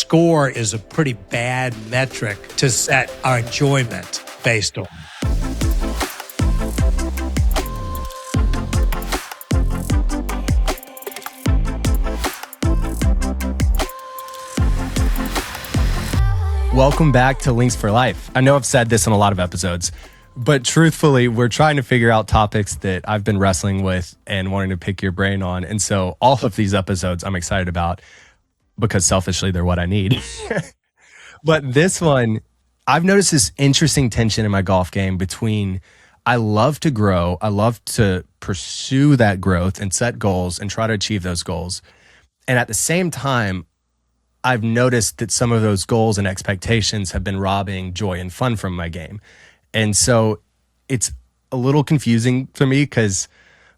score is a pretty bad metric to set our enjoyment based on. Welcome back to Links for Life. I know I've said this in a lot of episodes, but truthfully, we're trying to figure out topics that I've been wrestling with and wanting to pick your brain on. And so all of these episodes I'm excited about because selfishly, they're what I need. But this one, I've noticed this interesting tension in my golf game between I love to grow, I love to pursue that growth and set goals and try to achieve those goals. And at the same time, I've noticed that some of those goals and expectations have been robbing joy and fun from my game. And so it's a little confusing to me because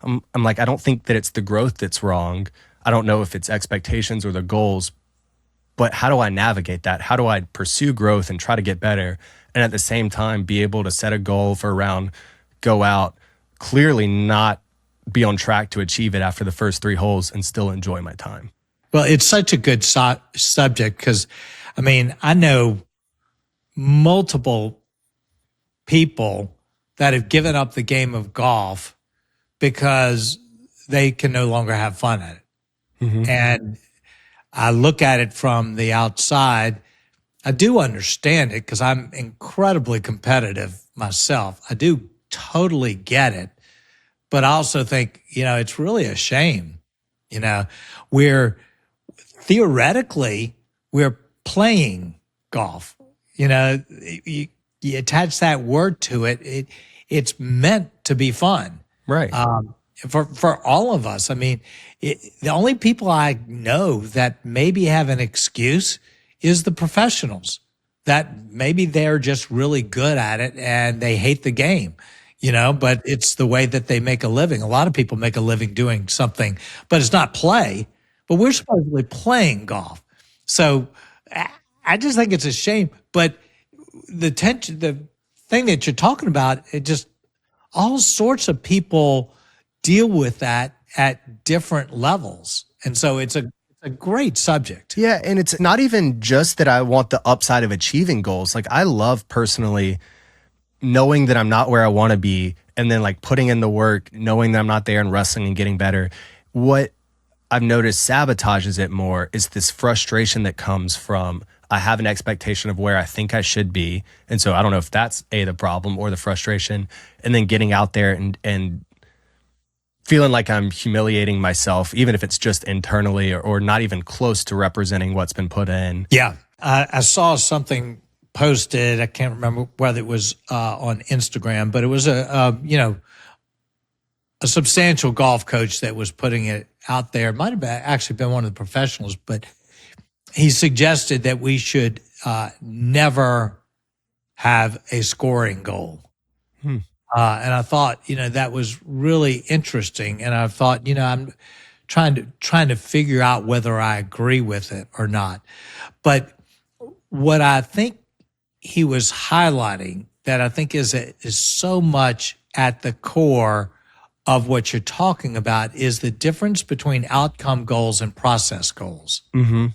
I'm like, I don't think that it's the growth that's wrong. I don't know if it's expectations or the goals, but how do I navigate that? How do I pursue growth and try to get better? And at the same time, be able to set a goal for a round, go out, clearly not be on track to achieve it after the first 3 holes and still enjoy my time. Well, it's such a good subject because, I mean, I know multiple people that have given up the game of golf because they can no longer have fun at it. Mm-hmm. And I look at it from the outside. I do understand it because I'm incredibly competitive myself. I do totally get it. But I also think, it's really a shame. Theoretically, we're playing golf. You attach that word to it. It's meant to be fun, right? For all of us. I mean, the only people I know that maybe have an excuse is the professionals. That maybe they're just really good at it and they hate the game. But it's the way that they make a living. A lot of people make a living doing something, but it's not play. But we're supposedly playing golf. So I just think it's a shame. But the thing that you're talking about, it just all sorts of people deal with that at different levels. And so it's a great subject. Yeah, and it's not even just that I want the upside of achieving goals. Like I love personally knowing that I'm not where I want to be and then like putting in the work, knowing that I'm not there and wrestling and getting better. What I've noticed sabotages it more is this frustration that comes from I have an expectation of where I think I should be. And so I don't know if that's the problem or the frustration. And then getting out there and feeling like I'm humiliating myself, even if it's just internally or not even close to representing what's been put in. Yeah. I saw something posted. I can't remember whether it was on Instagram, but it was a substantial golf coach that was putting it out there. It might have actually been one of the professionals, but he suggested that we should never have a scoring goal. And I thought, that was really interesting. And I thought, I'm trying to figure out whether I agree with it or not. But what I think he was highlighting that I think is so much at the core of what you're talking about is the difference between outcome goals and process goals. Mm-hmm.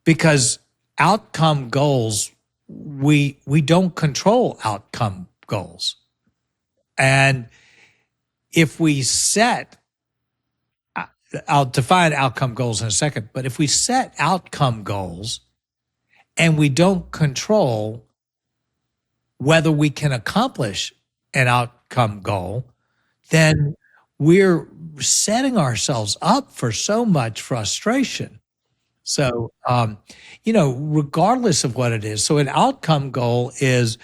Because outcome goals, we don't control outcome goals. And if we set, I'll define outcome goals in a second, but if we set outcome goals and we don't control whether we can accomplish an outcome goal, then we're setting ourselves up for so much frustration. So, regardless of what it is, so an outcome goal is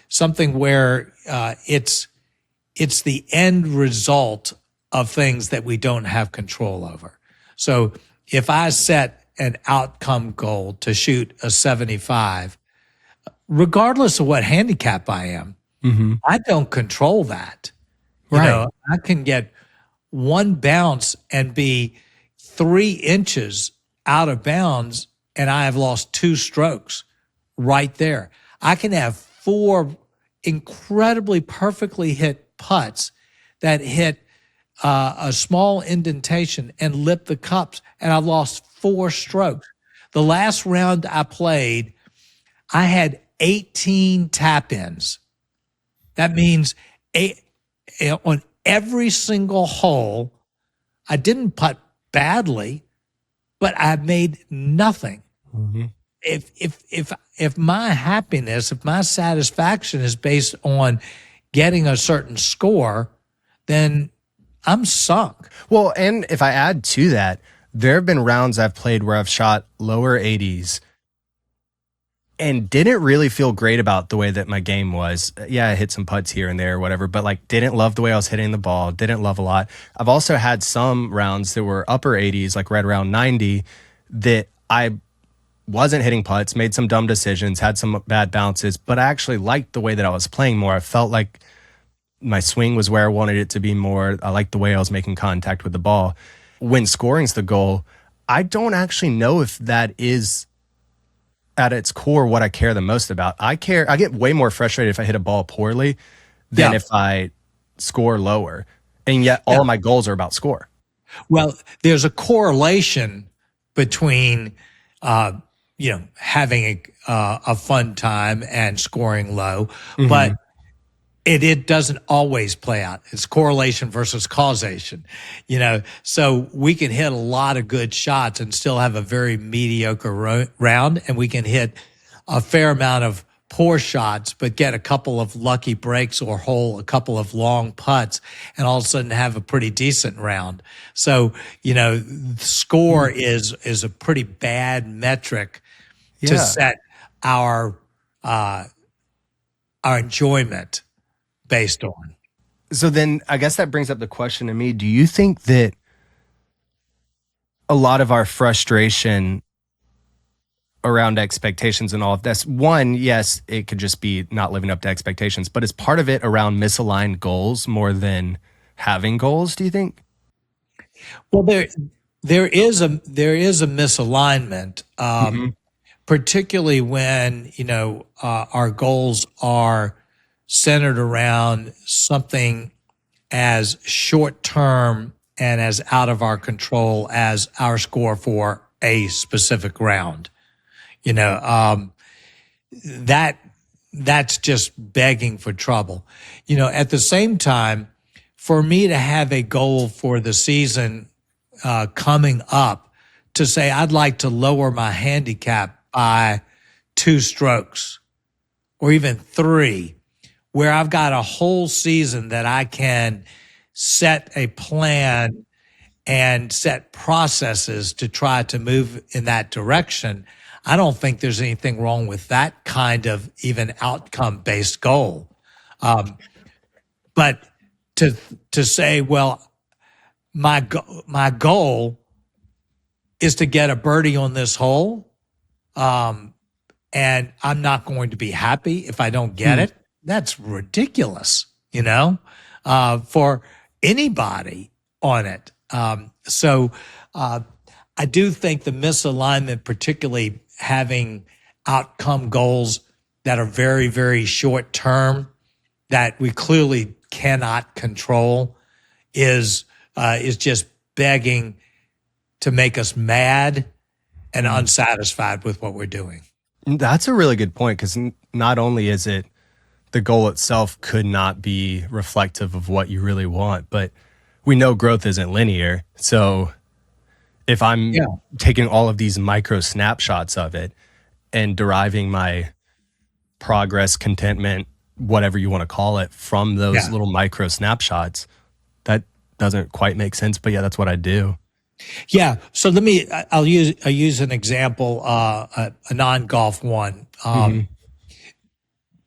something where it's the end result of things that we don't have control over. So if I set an outcome goal to shoot a 75, regardless of what handicap I am, mm-hmm. I don't control that. Right. I can get one bounce and be 3 inches out of bounds, and I have lost 2 strokes right there. I can have 4 incredibly perfectly hit putts that hit a small indentation and lip the cups, and I've lost 4 strokes. The last round I played, I had 18 tap ins. That means on every single hole, I didn't putt badly, but I made nothing. Mm-hmm. If my happiness, if my satisfaction is based on getting a certain score, then I'm sunk. Well, and if I add to that, there have been rounds I've played where I've shot lower 80s and didn't really feel great about the way that my game was. Yeah, I hit some putts here and there or whatever, but like didn't love the way I was hitting the ball, didn't love a lot. I've also had some rounds that were upper 80s, like right around 90, that I wasn't hitting putts, made some dumb decisions, had some bad bounces, but I actually liked the way that I was playing more. I felt like my swing was where I wanted it to be more. I liked the way I was making contact with the ball. When scoring's the goal, I don't actually know if that is at its core what I care the most about. I get way more frustrated if I hit a ball poorly than if I score lower. And yet all of my goals are about score. Well, there's a correlation between having a fun time and scoring low, but it doesn't always play out. It's correlation versus causation, so we can hit a lot of good shots and still have a very mediocre round, and we can hit a fair amount of poor shots, but get a couple of lucky breaks or hole a couple of long putts and all of a sudden have a pretty decent round. So, score is a pretty bad metric to set our enjoyment based on. So then I guess that brings up the question to me. Do you think that a lot of our frustration around expectations and all of this, one, yes, it could just be not living up to expectations, but is part of it around misaligned goals more than having goals, do you think? Well, there is a misalignment, particularly when our goals are centered around something as short term and as out of our control as our score for a specific round. That's just begging for trouble. At the same time, for me to have a goal for the season coming up to say I'd like to lower my handicap by 2 strokes or even 3, where I've got a whole season that I can set a plan and set processes to try to move in that direction. I don't think there's anything wrong with that kind of even outcome-based goal. But to say, well, my goal is to get a birdie on this hole, and I'm not going to be happy if I don't get it. That's ridiculous, for anybody on it. So I do think the misalignment, particularly having outcome goals that are very, very short term, that we clearly cannot control, is just begging to make us mad and unsatisfied with what we're doing. That's a really good point, because not only is it the goal itself could not be reflective of what you really want, but we know growth isn't linear. So if I'm taking all of these micro snapshots of it and deriving my progress, contentment, whatever you want to call it, from those little micro snapshots, that doesn't quite make sense. But yeah, that's what I do. Yeah. So I'll use an example, a non-golf one.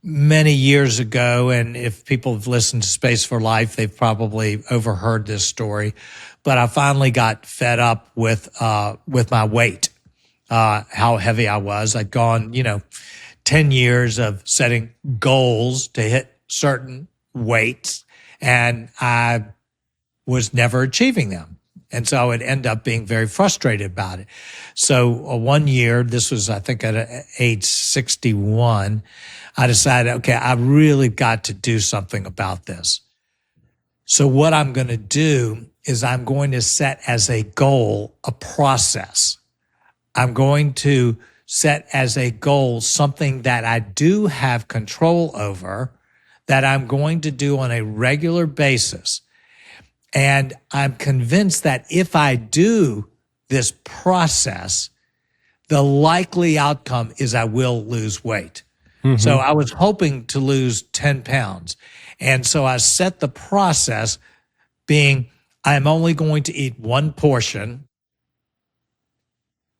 Many years ago, and if people have listened to Space for Life, they've probably overheard this story, but I finally got fed up with my weight, how heavy I was. I'd gone, 10 years of setting goals to hit certain weights, and I was never achieving them. And so I would end up being very frustrated about it. So one year, this was, I think, at age 61, I decided, okay, I really got to do something about this. So what I'm going to do is I'm going to set as a goal a process. I'm going to set as a goal something that I do have control over, that I'm going to do on a regular basis. And I'm convinced that if I do this process, the likely outcome is I will lose weight. So I was hoping to lose 10 pounds. And so I set the process being I'm only going to eat one portion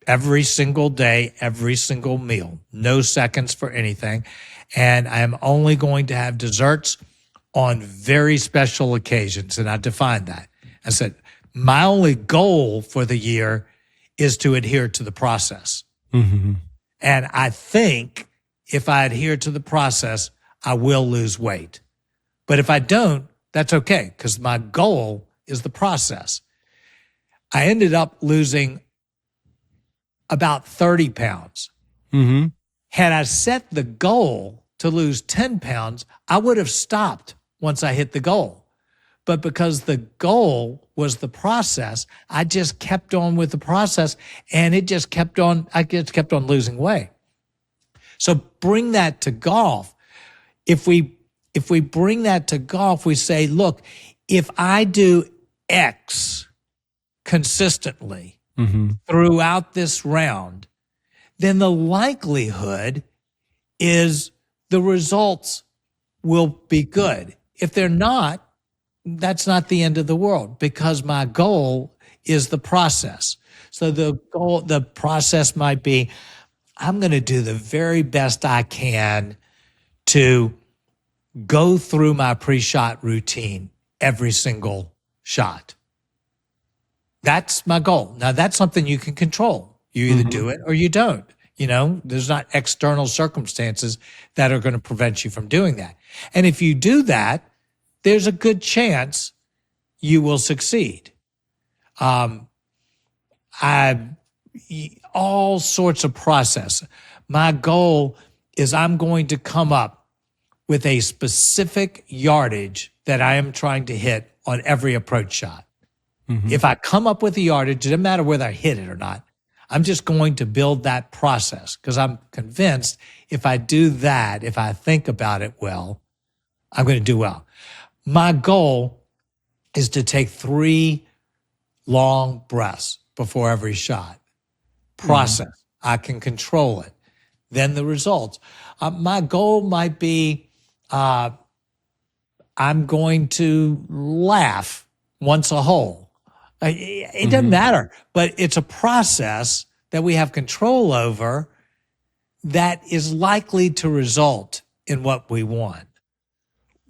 every single day, every single meal, no seconds for anything. And I'm only going to have desserts on very special occasions. And I defined that. I said, my only goal for the year is to adhere to the process. And I think if I adhere to the process, I will lose weight. But if I don't, that's okay, because my goal is the process. I ended up losing about 30 pounds. Had I set the goal to lose 10 pounds, I would have stopped once I hit the goal. But because the goal was the process, I just kept on with the process, and I just kept on losing weight. So bring that to golf. If we bring that to golf, we say, look, if I do X consistently throughout this round, then the likelihood is the results will be good. If they're not, that's not the end of the world, because my goal is the process. So the process might be, I'm going to do the very best I can to go through my pre-shot routine every single shot. That's my goal. Now, that's something you can control. You either do it or you don't. You know, there's not external circumstances that are going to prevent you from doing that. And if you do that, there's a good chance you will succeed. All sorts of process. My goal is I'm going to come up with a specific yardage that I am trying to hit on every approach shot. If I come up with a yardage, it doesn't matter whether I hit it or not. I'm just going to build that process, because I'm convinced if I do that, if I think about it well, I'm going to do well. My goal is to take 3 long breaths before every shot. Process. I can control it. Then the results. My goal might be I'm going to laugh once a hole. It doesn't matter, but it's a process that we have control over that is likely to result in what we want.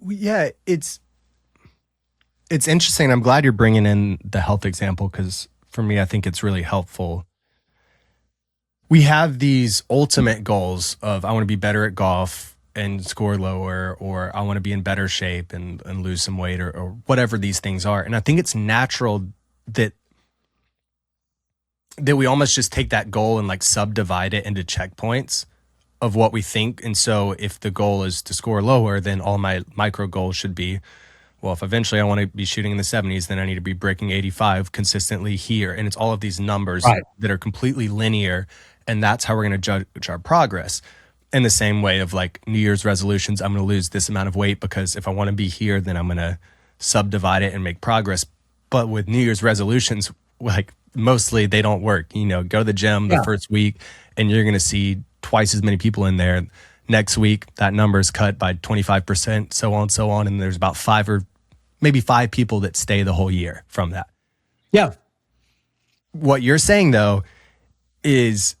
Yeah, it's interesting. I'm glad you're bringing in the health example, because for me, I think it's really helpful. We have these ultimate goals of I want to be better at golf and score lower, or I want to be in better shape and lose some weight, or whatever these things are. And I think it's natural that we almost just take that goal and like subdivide it into checkpoints of what we think. And so if the goal is to score lower, then all my micro goals should be, well, if eventually I want to be shooting in the 70s, then I need to be breaking 85 consistently here. And it's all of these numbers that are completely linear. And that's how we're going to judge our progress. In the same way of like New Year's resolutions, I'm going to lose this amount of weight because if I want to be here, then I'm going to subdivide it and make progress. But with New Year's resolutions, like mostly they don't work. You know, go to the gym the first week and you're going to see twice as many people in there. Next week, that number is cut by 25%, so on, so on. And there's about 5 or maybe 5 people that stay the whole year from that. Yeah. What you're saying, though, is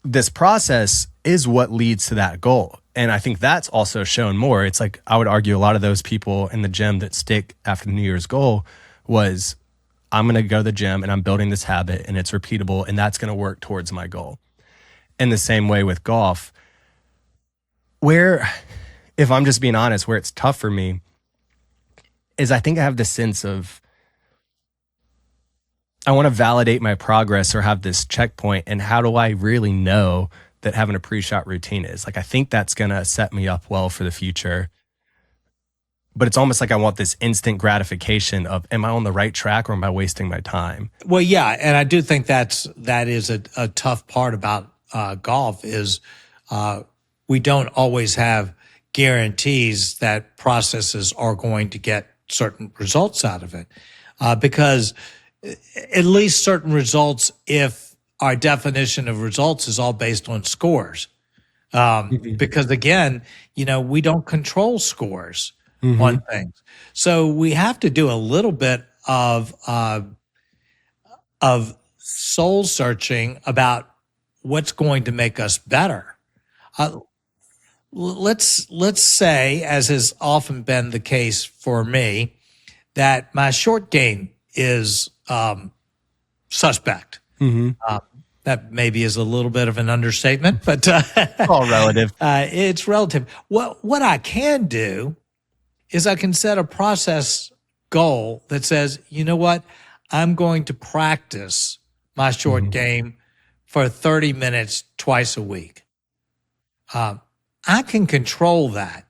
this process is what leads to that goal. And I think that's also shown more. It's like, I would argue a lot of those people in the gym that stick after the New Year's goal was, I'm going to go to the gym and I'm building this habit and it's repeatable and that's going to work towards my goal. In the same way with golf, where, if I'm just being honest, where it's tough for me is I think I have this sense of, I want to validate my progress or have this checkpoint. And how do I really know that having a pre-shot routine is? Like, I think that's going to set me up well for the future. but it's almost like I want this instant gratification of, am I on the right track or am I wasting my time? Well, yeah, and I do think that is a tough part about golf is we don't always have guarantees that processes are going to get certain results out of it, because at least certain results, if our definition of results is all based on scores, because again, we don't control scores on things, so we have to do a little bit of soul searching about what's going to make us better. Let's say, as has often been the case for me, that my short game is suspect. That maybe is a little bit of an understatement, but All relative. it's relative. What I can do is I can set a process goal that says, you know what, I'm going to practice my short game for 30 minutes twice a week. I can control that.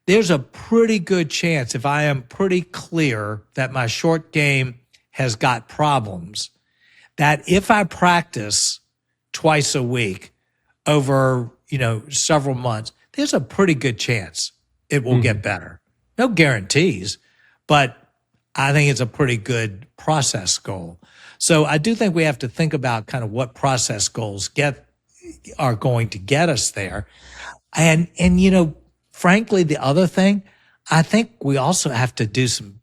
There's a pretty good chance, if I am pretty clear that my short game has got problems, that if I practice twice a week over, several months, there's a pretty good chance it will get better. No guarantees, but I think it's a pretty good process goal. So I do think we have to think about kind of what process goals are going to get us there. And frankly, the other thing, I think we also have to do some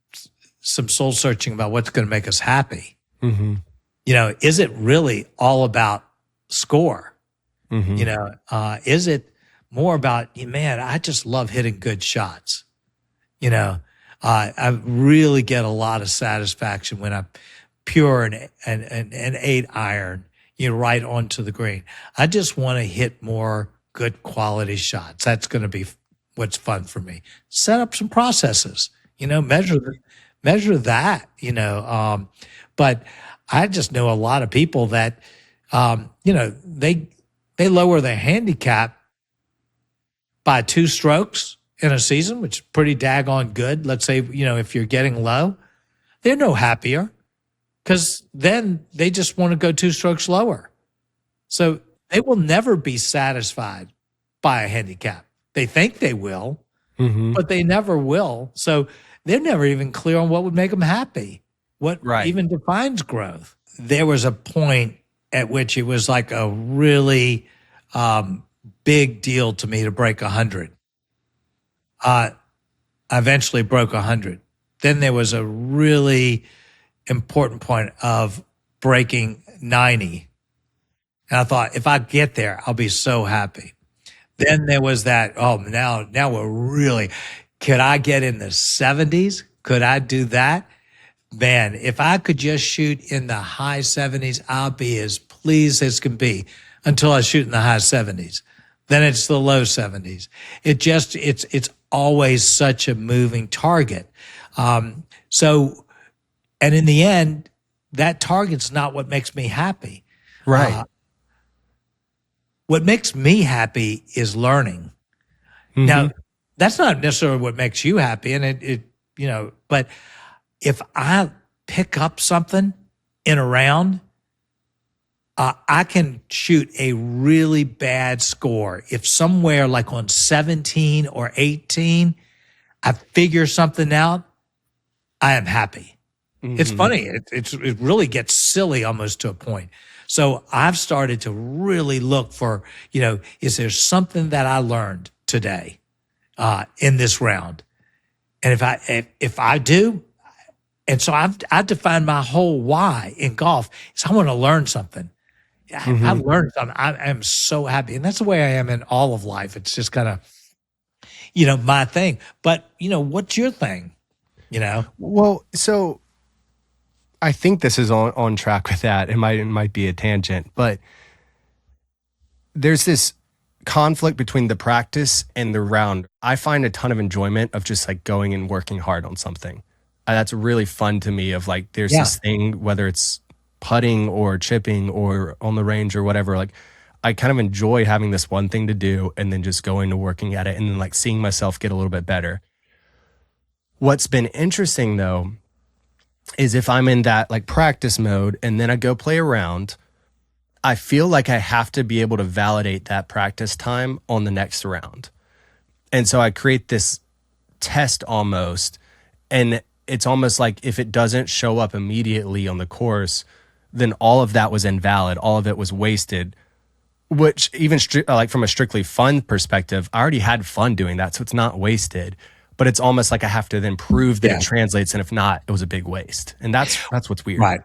soul searching about what's going to make us happy. Is it really all about score? Is it more about, man, I just love hitting good shots. I really get a lot of satisfaction when I pure an 8-iron, right onto the green. I just want to hit more good quality shots. That's going to be what's fun for me. Set up some processes, measure that, but I just know a lot of people that, they lower their handicap by 2 strokes in a season, which is pretty daggone good. Let's say, if you're getting low, they're no happier because then they just want to go 2 strokes lower. So they will never be satisfied by a handicap. They think they will, but they never will. So they're never even clear on what would make them happy, what even defines growth. There was a point at which it was like a really big deal to me to break 100. I eventually broke 100. Then there was a really important point of breaking 90. And I thought, if I get there, I'll be so happy. Then there was that, now we're really, could I get in the 70s? Could I do that? Man, if I could just shoot in the high 70s, I'll be as pleased as can be until I shoot in the high 70s. Then it's the low 70s. It's always such a moving target. And in the end, that target's not what makes me happy. Right. What makes me happy is learning. Now, that's not necessarily what makes you happy, and but if I pick up something in a round, I can shoot a really bad score. If somewhere like on 17 or 18, I figure something out, I am happy. It's funny. It really gets silly almost to a point. So I've started to really look for, is there something that I learned today in this round? And if I do, and so I've defined my whole why in golf is I want to learn something. I've learned something. I am so happy. And that's the way I am in all of life. It's just kind of, my thing. But, what's your thing? Well, so I think this is on track with that. It might be a tangent, but there's this conflict between the practice and the round. I find a ton of enjoyment of just like going and working hard on something. That's really fun to me of like, there's this thing, whether it's putting or chipping or on the range or whatever, like I kind of enjoy having this one thing to do and then just going to working at it and then like seeing myself get a little bit better. What's been interesting though is if I'm in that like practice mode and then I go play around, I feel like I have to be able to validate that practice time on the next round. And so I create this test almost, and it's almost like if it doesn't show up immediately on the course, then all of that was invalid. All of it was wasted, which even like from a strictly fun perspective, I already had fun doing that. So it's not wasted, but it's almost like I have to then prove that it translates. And if not, it was a big waste. And that's what's weird. Right.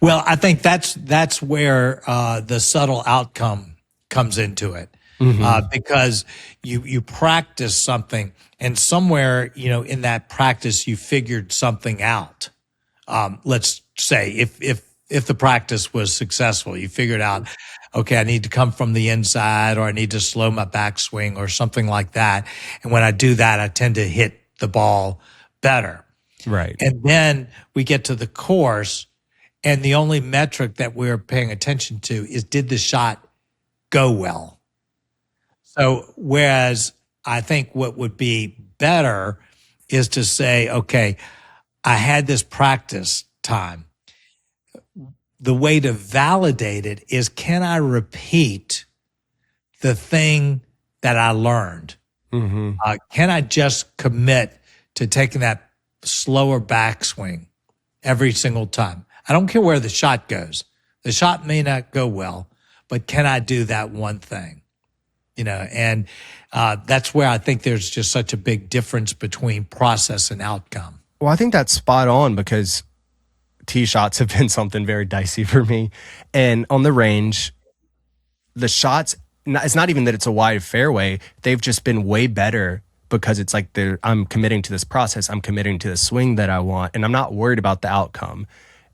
Well, I think that's where the subtle outcome comes into it, because you practice something, and somewhere in that practice you figured something out. Let's say if the practice was successful, you figured out, okay, I need to come from the inside, or I need to slow my backswing, or something like that. And when I do that, I tend to hit the ball better. Right. And then we get to the course, and the only metric that we're paying attention to is, did the shot go well? So whereas I think what would be better is to say, okay, I had this practice time. The way to validate it is, can I repeat the thing that I learned? Can I just commit to taking that slower backswing every single time? I don't care where the shot goes. The shot may not go well, but can I do that one thing? And that's where I think there's just such a big difference between process and outcome. Well, I think that's spot on, because tee shots have been something very dicey for me. And on the range, the shots, it's not even that it's a wide fairway. They've just been way better, because it's like I'm committing to this process. I'm committing to the swing that I want, and I'm not worried about the outcome.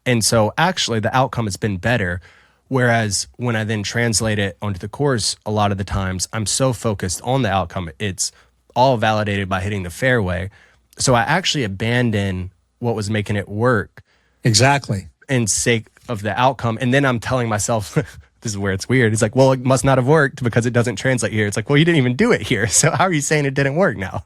And so actually the outcome has been better. Whereas when I then translate it onto the course, a lot of the times I'm so focused on the outcome, it's all validated by hitting the fairway. So I actually abandon what was making it work. Exactly. In sake of the outcome. And then I'm telling myself, this is where it's weird. It's like, well, it must not have worked because it doesn't translate here. It's like, well, you didn't even do it here. So how are you saying it didn't work now?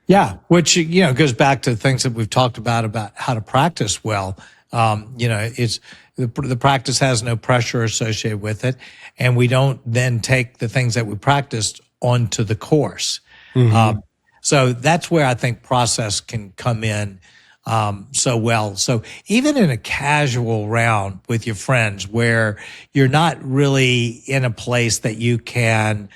Yeah. Which, goes back to things that we've talked about how to practice well. It's the practice has no pressure associated with it. And we don't then take the things that we practiced onto the course. So that's where I think process can come in so well. So even in a casual round with your friends where you're not really in a place that you can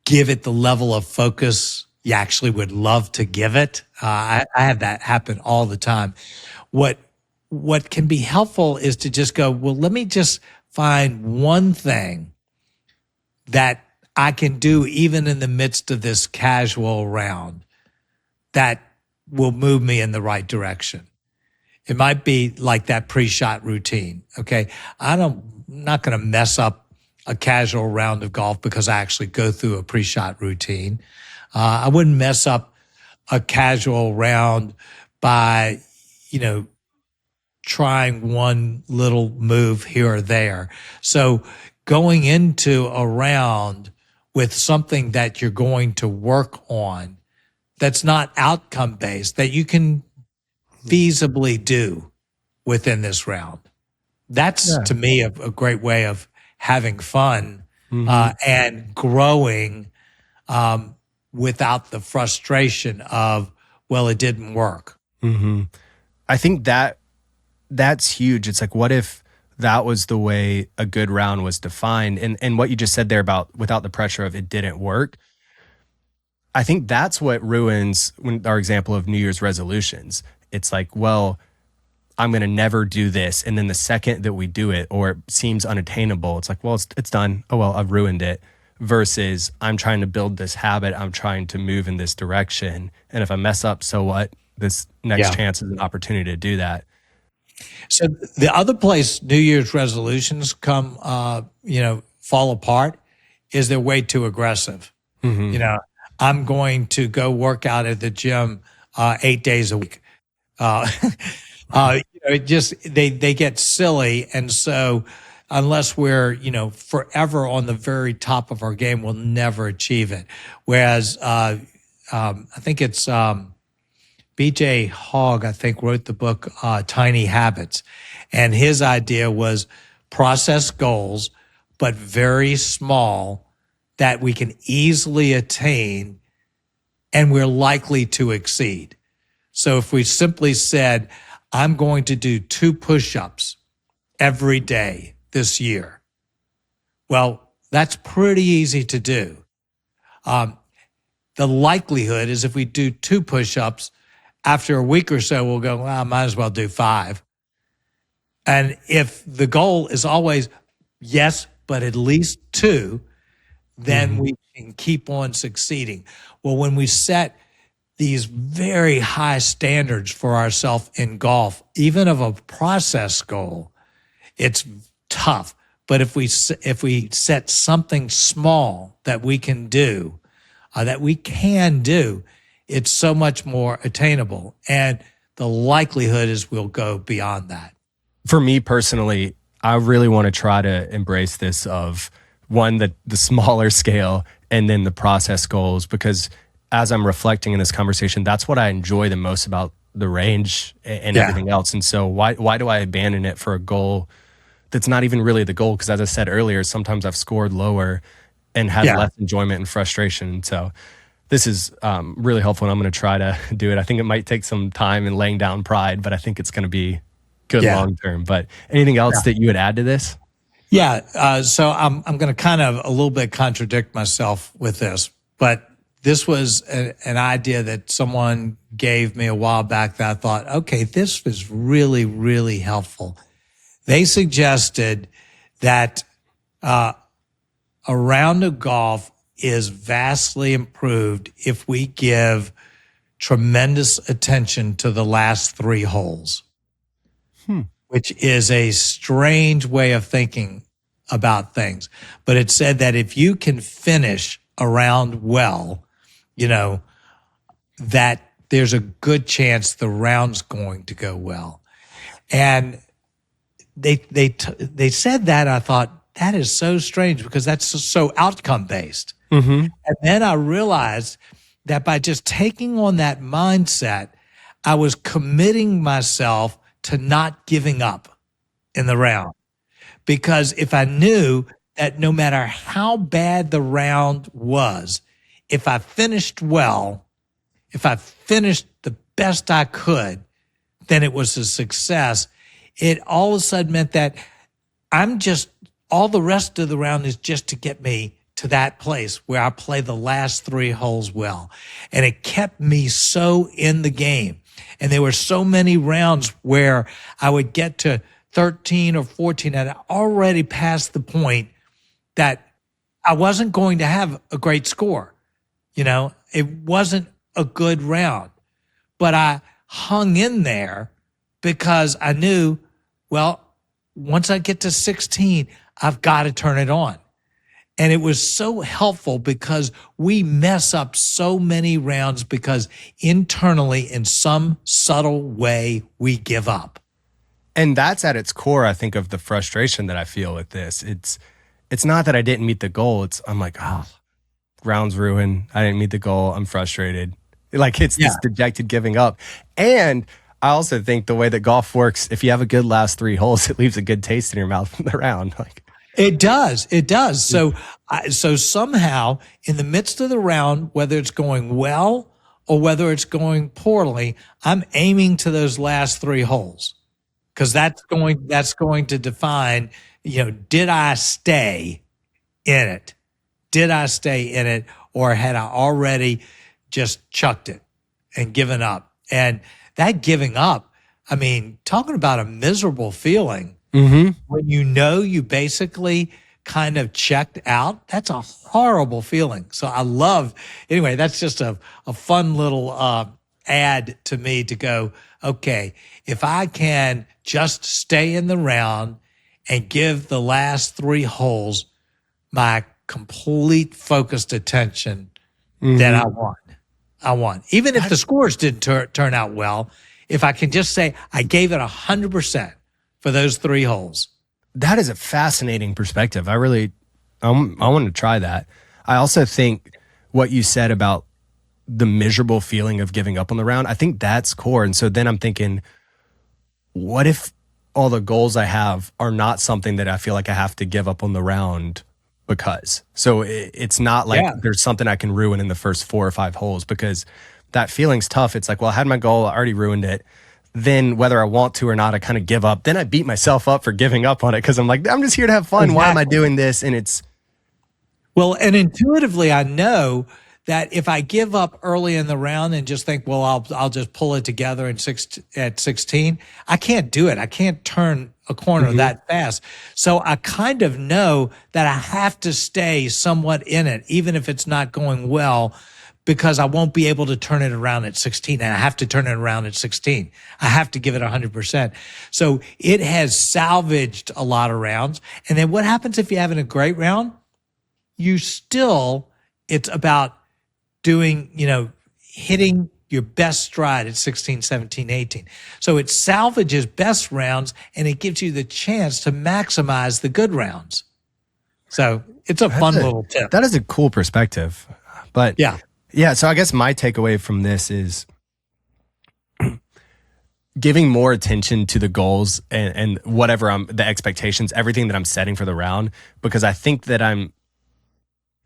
give it the level of focus you actually would love to give it. I have that happen all the time. What can be helpful is to just go, well, let me just find one thing that I can do even in the midst of this casual round that will move me in the right direction. It might be like that pre-shot routine. Okay. I'm not going to mess up a casual round of golf because I actually go through a pre-shot routine. I wouldn't mess up a casual round by, trying one little move here or there. So going into a round with something that you're going to work on that's not outcome based, that you can feasibly do within this round. That's to me a great way of having fun and growing without the frustration of, well, it didn't work. I think that's huge. It's like, what if that was the way a good round was defined? And what you just said there about without the pressure of it didn't work, I think that's what ruins our example of New Year's resolutions. It's like, well, I'm going to never do this. And then the second that we do it, or it seems unattainable, it's like, well, it's done. Oh, well, I've ruined it. Versus I'm trying to build this habit. I'm trying to move in this direction. And if I mess up, so what? This next chance is an opportunity to do that. So the other place New Year's resolutions come, fall apart is they're way too aggressive. I'm going to go work out at the gym 8 days a week. It just they get silly, and so unless we're forever on the very top of our game, we'll never achieve it. Whereas I think it's BJ Hogg, I think, wrote the book Tiny Habits. And his idea was process goals, but very small, that we can easily attain and we're likely to exceed. So if we simply said, I'm going to do 2 push-ups every day this year, well, that's pretty easy to do. The likelihood is if we do 2 push-ups, after a week or so, we'll go, well, I might as well do 5. And if the goal is always, yes, but at least 2, then we can keep on succeeding. Well, when we set these very high standards for ourselves in golf, even of a process goal, it's tough. But if we set something small that we can do, it's so much more attainable. And the likelihood is we'll go beyond that. For me personally, I really want to try to embrace this of one, the smaller scale, and then the process goals, because as I'm reflecting in this conversation, that's what I enjoy the most about the range and everything else. And so why do I abandon it for a goal that's not even really the goal? Because as I said earlier, sometimes I've scored lower and had less enjoyment and frustration. So this is really helpful, and I'm going to try to do it. I think it might take some time and laying down pride, but I think it's going to be good long term. But anything else that you would add to this? Yeah. So I'm going to kind of a little bit contradict myself with this, but this was an idea that someone gave me a while back that I thought, okay, this was really, really helpful. They suggested that a round of golf is vastly improved if we give tremendous attention to the last 3 holes, which is a strange way of thinking about things. But it said that if you can finish a round well, that there's a good chance the round's going to go well. And they said that, I thought, that is so strange because that's so outcome based. And then I realized that by just taking on that mindset, I was committing myself to not giving up in the round. Because if I knew that no matter how bad the round was, if I finished well, if I finished the best I could, then it was a success. It all of a sudden meant that all the rest of the round is just to get me to that place where I play the last 3 holes well. And it kept me so in the game. And there were so many rounds where I would get to 13 or 14 and I already passed the point that I wasn't going to have a great score. It wasn't a good round, but I hung in there because I knew, well, once I get to 16, I've got to turn it on. And it was so helpful because we mess up so many rounds because internally, in some subtle way, we give up. And that's at its core, I think, of the frustration that I feel with this. It's not that I didn't meet the goal. I'm like, round's ruined. I didn't meet the goal. I'm frustrated. Like it's this dejected giving up. And I also think the way that golf works, if you have a good last 3 holes, it leaves a good taste in your mouth from the round. It does. So somehow in the midst of the round, whether it's going well or whether it's going poorly, I'm aiming to those last 3 holes because that's going to define, did I stay in it? Did I stay in it, or had I already just chucked it and given up? And that giving up, I mean, talking about a miserable feeling, when you basically kind of checked out, that's a horrible feeling. So anyway, that's just a fun little add to me to go, okay, if I can just stay in the round and give the last 3 holes my complete focused attention, then I won. Even if the scores didn't turn out well, if I can just say I gave it 100% for those 3 holes. That is a fascinating perspective. I want to try that. I also think what you said about the miserable feeling of giving up on the round, I think that's core. And so then I'm thinking, what if all the goals I have are not something that I feel like I have to give up on the round because? So it's not like there's something I can ruin in the first 4 or 5 holes, because that feeling's tough. It's like, well, I had my goal, I already ruined it. Then whether I want to or not, I kind of give up. Then I beat myself up for giving up on it because I'm like, I'm just here to have fun. Exactly. Why am I doing this? And it's... Well, and intuitively, I know that if I give up early in the round and just think, well, I'll just pull it together at 16, I can't do it. I can't turn a corner that fast. So I kind of know that I have to stay somewhat in it, even if it's not going well, because I won't be able to turn it around at 16, and I have to turn it around at 16. I have to give it 100%. So it has salvaged a lot of rounds. And then what happens if you're having a great round? It's about doing, hitting your best stride at 16, 17, 18. So it salvages best rounds, and it gives you the chance to maximize the good rounds. So it's a fun little tip. That is a cool perspective. But yeah, so I guess my takeaway from this is giving more attention to the goals and whatever the expectations, everything that I'm setting for the round, because I think that I'm,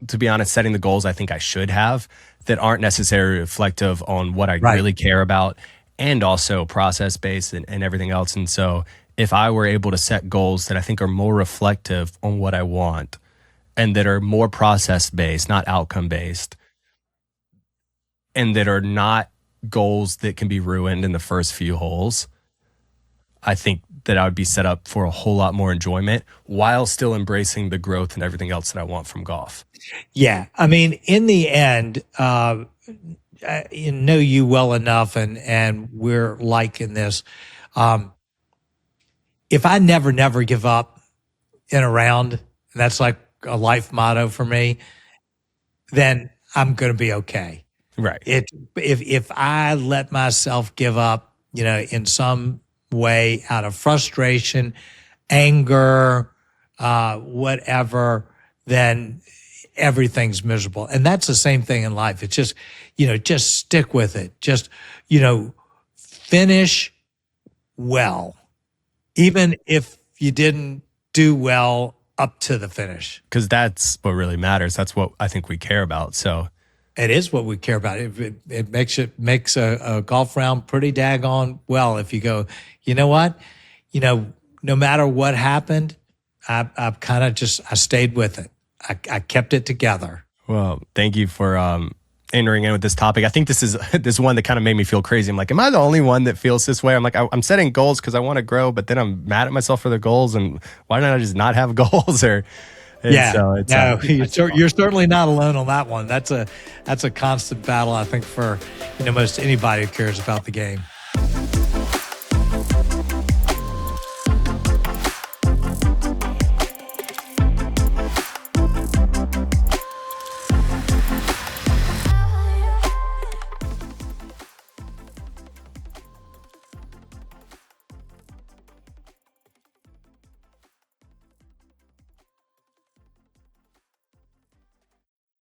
to be honest, setting the goals I think I should have that aren't necessarily reflective on what I really care about, and also process-based and everything else. And so if I were able to set goals that I think are more reflective on what I want and that are more process-based, not outcome-based, and that are not goals that can be ruined in the first few holes, I think that I would be set up for a whole lot more enjoyment while still embracing the growth and everything else that I want from golf. Yeah. I mean, in the end, I know you well enough, and we're liking this. If I never give up in a round, and that's like a life motto for me, then I'm going to be okay. Right. If I let myself give up, in some way out of frustration, anger, whatever, then everything's miserable. And that's the same thing in life. It's just, just stick with it. Just, finish well, even if you didn't do well up to the finish. Because that's what really matters. That's what I think we care about. So it is what we care about. It makes a golf round pretty daggone well if you go, you know what? No matter what happened, I kind of I stayed with it. I kept it together. Well, thank you for entering in with this topic. I think this is one that kind of made me feel crazy. I'm like, am I the only one that feels this way? I'm like, I'm setting goals because I want to grow, but then I'm mad at myself for the goals. And why don't I just not have goals? You're certainly not alone on that one. That's a constant battle, I think, for most anybody who cares about the game.